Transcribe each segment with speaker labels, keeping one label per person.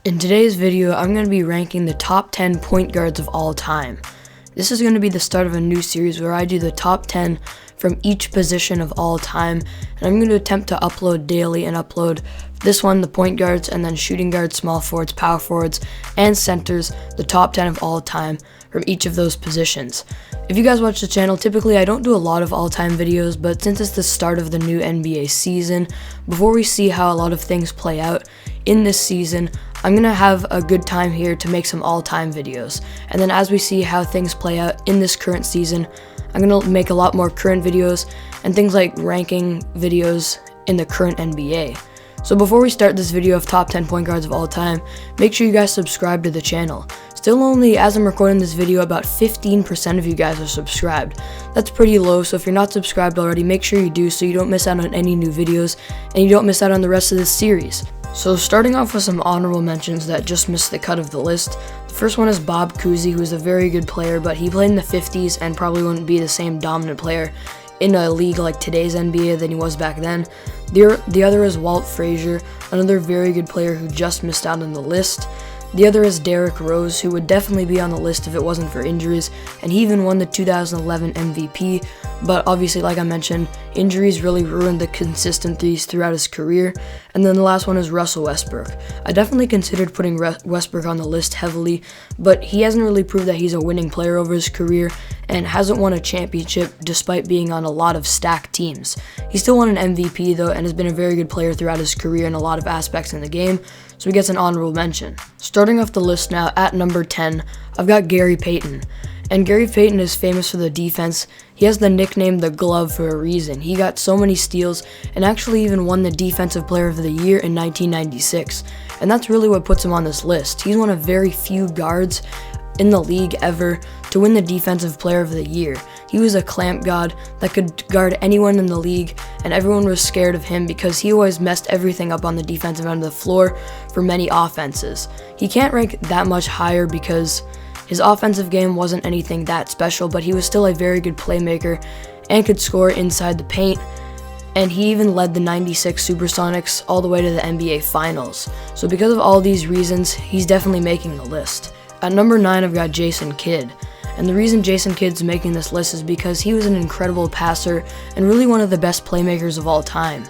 Speaker 1: In today's video, I'm going to be ranking the top 10 point guards of all time. This is going to be the start of a new series where I do the top 10 from each position of all time, and I'm going to attempt to upload daily and upload this one, the point guards, and then shooting guards, small forwards, power forwards, and centers, the top 10 of all time from each of those positions. If you guys watch the channel, typically I don't do a lot of all-time videos, but since it's the start of the new NBA season, before we see how a lot of things play out in this season, I'm going to have a good time here to make some all-time videos. And then as we see how things play out in this current season, I'm going to make a lot more current videos and things like ranking videos in the current NBA. So before we start this video of top 10 point guards of all time, make sure you guys subscribe to the channel. Still only, as I'm recording this video, about 15% of you guys are subscribed. That's pretty low, so if you're not subscribed already, make sure you do so you don't miss out on any new videos and you don't miss out on the rest of this series. So starting off with some honorable mentions that just missed the cut of the list. The first one is Bob Cousy, who's a very good player, but he played in the 50s and probably wouldn't be the same dominant player in a league like today's NBA than he was back then. The other is Walt Frazier, another very good player who just missed out on the list. The other is Derrick Rose, who would definitely be on the list if it wasn't for injuries, and he even won the 2011 MVP, but obviously, like I mentioned, injuries really ruined the consistencies throughout his career. And then the last one is Russell Westbrook. I definitely considered putting Westbrook on the list heavily, but he hasn't really proved that he's a winning player over his career and hasn't won a championship despite being on a lot of stacked teams. He still won an MVP though and has been a very good player throughout his career in a lot of aspects in the game, so he gets an honorable mention. Starting off the list now, at number 10, I've got Gary Payton. And Gary Payton is famous for the defense. He has the nickname the Glove for a reason. He got so many steals and actually even won the Defensive Player of the Year in 1996. And that's really what puts him on this list. He's one of very few guards in the league ever to win the Defensive Player of the Year. He was a clamp god that could guard anyone in the league, and everyone was scared of him because he always messed everything up on the defensive end of the floor for many offenses. He can't rank that much higher because his offensive game wasn't anything that special, but he was still a very good playmaker and could score inside the paint, and he even led the 96 Supersonics all the way to the NBA Finals. So because of all these reasons, he's definitely making the list. At number 9, I've got Jason Kidd. And the reason Jason Kidd's making this list is because he was an incredible passer and really one of the best playmakers of all time.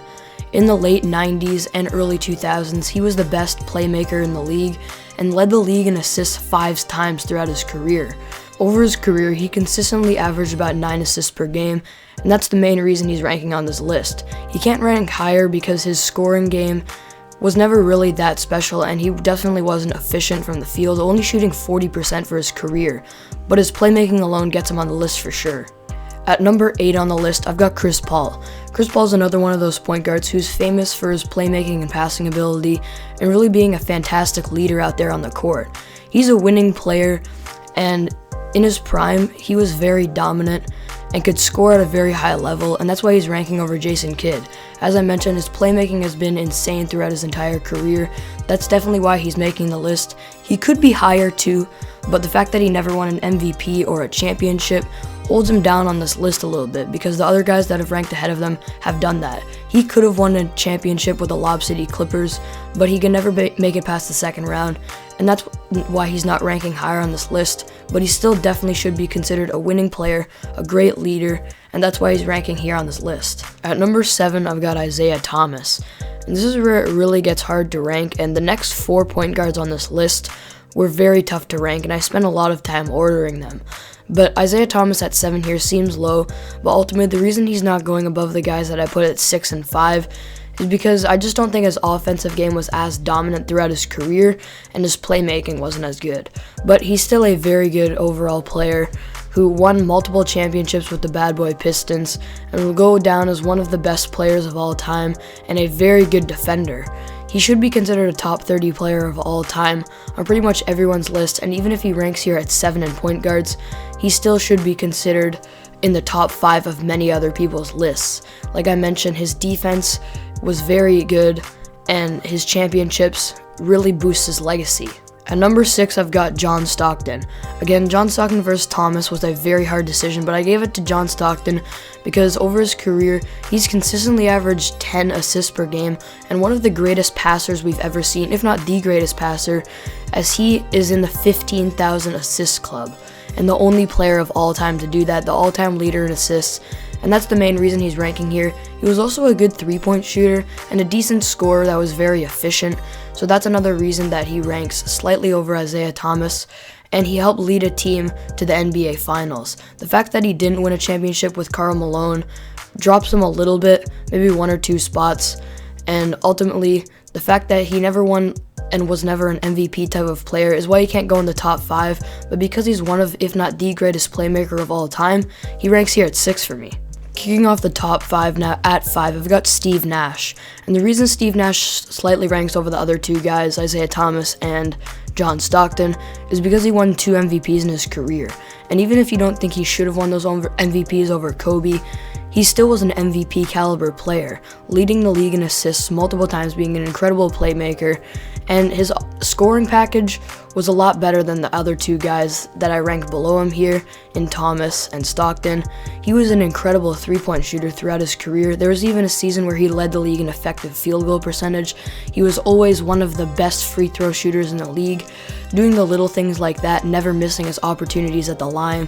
Speaker 1: In the late 90s and early 2000s, he was the best playmaker in the league and led the league in assists 5 times throughout his career. Over his career, he consistently averaged about 9 assists per game, and that's the main reason he's ranking on this list. He can't rank higher because his scoring game was never really that special, and he definitely wasn't efficient from the field, only shooting 40% for his career, but his playmaking alone gets him on the list for sure. At number 8 on the list, I've got Chris Paul. Chris Paul is another one of those point guards who's famous for his playmaking and passing ability and really being a fantastic leader out there on the court. He's a winning player, and in his prime, he was very dominant and could score at a very high level, and that's why he's ranking over Jason Kidd. As I mentioned, his playmaking has been insane throughout his entire career. That's definitely why he's making the list. He could be higher too, but the fact that he never won an MVP or a championship holds him down on this list a little bit because the other guys that have ranked ahead of them have done that. He could have won a championship with the Lob City Clippers, but he can never make it past the second round, and that's why he's not ranking higher on this list, but he still definitely should be considered a winning player, a great leader, and that's why he's ranking here on this list. At number 7, I've got Isaiah Thomas, and this is where it really gets hard to rank, and the next 4 point guards on this list were very tough to rank, and I spent a lot of time ordering them. But Isaiah Thomas at 7 here seems low, but ultimately the reason he's not going above the guys that I put at 6 and 5 is because I just don't think his offensive game was as dominant throughout his career and his playmaking wasn't as good. But he's still a very good overall player who won multiple championships with the Bad Boy Pistons and will go down as one of the best players of all time and a very good defender. He should be considered a top 30 player of all time on pretty much everyone's list, and even if he ranks here at 7 in point guards, he still should be considered in the top 5 of many other people's lists. Like I mentioned, his defense was very good, and his championships really boost his legacy. At number 6, I've got John Stockton. Again, John Stockton versus Thomas was a very hard decision, but I gave it to John Stockton because over his career, he's consistently averaged 10 assists per game and one of the greatest passers we've ever seen, if not the greatest passer, as he is in the 15,000 assist club and the only player of all time to do that, the all-time leader in assists. And that's the main reason he's ranking here. He was also a good three-point shooter and a decent scorer that was very efficient, so that's another reason that he ranks slightly over Isaiah Thomas, and he helped lead a team to the NBA Finals. The fact that he didn't win a championship with Karl Malone drops him a little bit, maybe 1 or 2 spots, and ultimately the fact that he never won and was never an MVP type of player is why he can't go in the top 5, but because he's one of, if not the greatest playmaker of all time, he ranks here at 6 for me. Kicking off the top 5 now, at 5, I've got Steve Nash. And the reason Steve Nash slightly ranks over the other 2 guys, Isaiah Thomas and John Stockton, is because he won 2 MVPs in his career. And even if you don't think he should have won those MVPs over Kobe, he still was an MVP caliber player, leading the league in assists multiple times, being an incredible playmaker, and his scoring package was a lot better than the other 2 guys that I rank below him here in Thomas and Stockton. He was an incredible three-point shooter throughout his career. There was even a season where he led the league in effective field goal percentage. He was always one of the best free throw shooters in the league, doing the little things like that, never missing his opportunities at the line.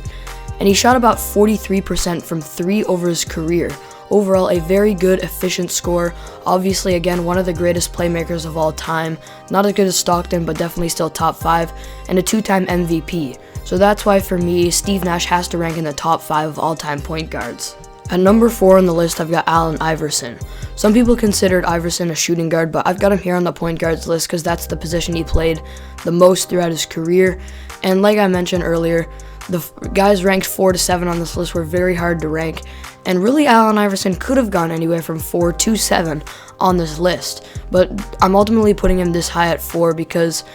Speaker 1: And he shot about 43% from 3 over his career. Overall, a very good, efficient scorer. Obviously, again, one of the greatest playmakers of all time. Not as good as Stockton, but definitely still top 5. And a 2-time MVP. So that's why, for me, Steve Nash has to rank in the top 5 of all-time point guards. At number 4 on the list, I've got Allen Iverson. Some people considered Iverson a shooting guard, but I've got him here on the point guards list because that's the position he played the most throughout his career. And like I mentioned earlier, the guys ranked 4 to 7 on this list were very hard to rank, and really Allen Iverson could have gone anywhere from 4 to 7 on this list, but I'm ultimately putting him this high at 4 because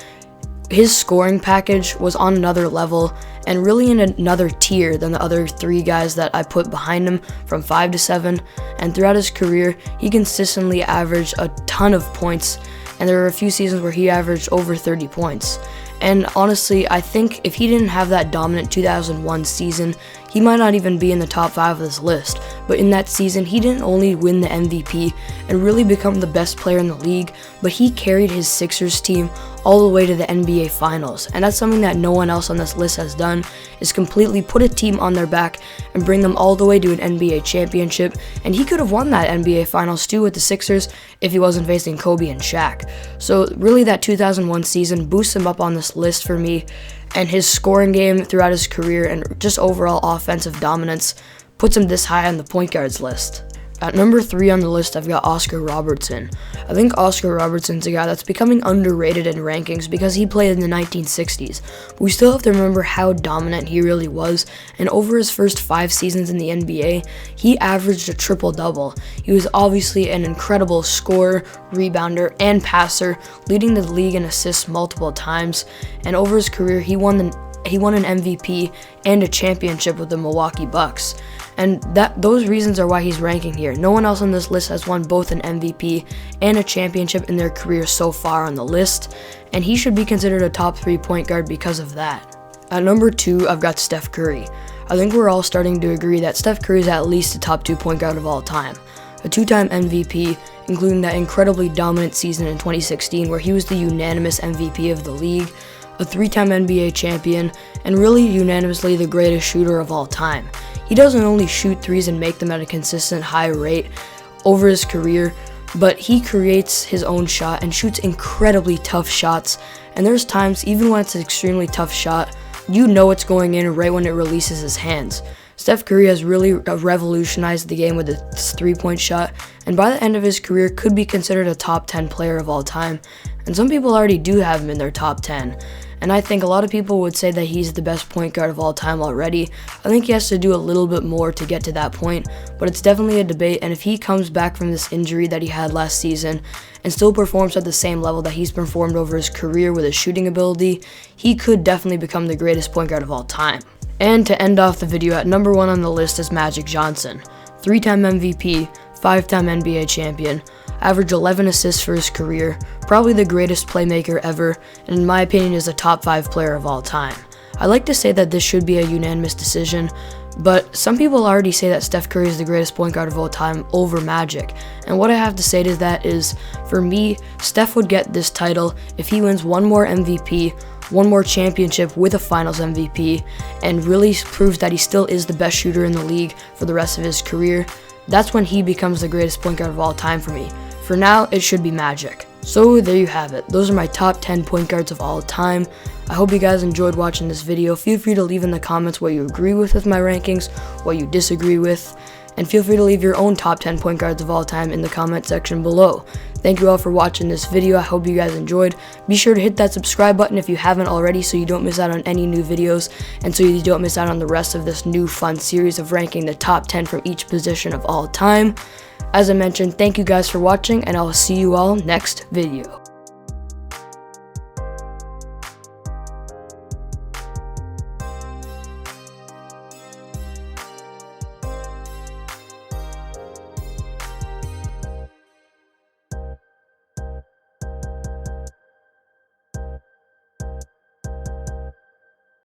Speaker 1: his scoring package was on another level and really in another tier than the other 3 guys that I put behind him from 5 to 7, and throughout his career, he consistently averaged a ton of points, and there were a few seasons where he averaged over 30 points. And honestly, I think if he didn't have that dominant 2001 season, he might not even be in the top 5 of this list. But in that season, he didn't only win the MVP and really become the best player in the league, but he carried his Sixers team all the way to the NBA Finals. And that's something that no one else on this list has done, is completely put a team on their back and bring them all the way to an NBA championship. And he could have won that NBA Finals too with the Sixers if he wasn't facing Kobe and Shaq. So really that 2001 season boosts him up on this list for me, and his scoring game throughout his career and just overall offensive dominance puts him this high on the point guards list. At number 3 on the list, I've got Oscar Robertson. I think Oscar Robertson's a guy that's becoming underrated in rankings because he played in the 1960s. But we still have to remember how dominant he really was, and over his first 5 seasons in the NBA, he averaged a triple-double. He was obviously an incredible scorer, rebounder, and passer, leading the league in assists multiple times, and over his career, he won an MVP and a championship with the Milwaukee Bucks. And those reasons are why he's ranking here. No one else on this list has won both an MVP and a championship in their career so far on the list, and he should be considered a top 3 point guard because of that. At number 2, I've got Steph Curry. I think we're all starting to agree that Steph Curry is at least a top 2 point guard of all time. A 2-time MVP, including that incredibly dominant season in 2016 where he was the unanimous MVP of the league, a 3-time NBA champion, and really unanimously the greatest shooter of all time. He doesn't only shoot threes and make them at a consistent high rate over his career, but he creates his own shot and shoots incredibly tough shots. And there's times, even when it's an extremely tough shot, you know it's going in right when it releases his hands. Steph Curry has really revolutionized the game with his 3-point shot, and by the end of his career could be considered a top 10 player of all time. And some people already do have him in their top 10. And I think a lot of people would say that he's the best point guard of all time already. I think he has to do a little bit more to get to that point, but it's definitely a debate, and if he comes back from this injury that he had last season and still performs at the same level that he's performed over his career with his shooting ability, he could definitely become the greatest point guard of all time. And to end off the video, at number 1 on the list is Magic Johnson. 3-time MVP, 5-time NBA champion. averaged 11 assists for his career, probably the greatest playmaker ever, and in my opinion is a top 5 player of all time. I like to say that this should be a unanimous decision, but some people already say that Steph Curry is the greatest point guard of all time over Magic. And what I have to say to that is, for me, Steph would get this title if he wins one more MVP, one more championship with a Finals MVP, and really proves that he still is the best shooter in the league for the rest of his career. That's when he becomes the greatest point guard of all time for me. For now, it should be Magic. So there you have it. Those are my top 10 point guards of all time. I hope you guys enjoyed watching this video. Feel free to leave in the comments what you agree with my rankings, what you disagree with, and feel free to leave your own top 10 point guards of all time in the comment section below. Thank you all for watching this video. I hope you guys enjoyed. Be sure to hit that subscribe button if you haven't already so you don't miss out on any new videos and so you don't miss out on the rest of this new fun series of ranking the top 10 from each position of all time. As I mentioned, thank you guys for watching, and I'll see you all next video.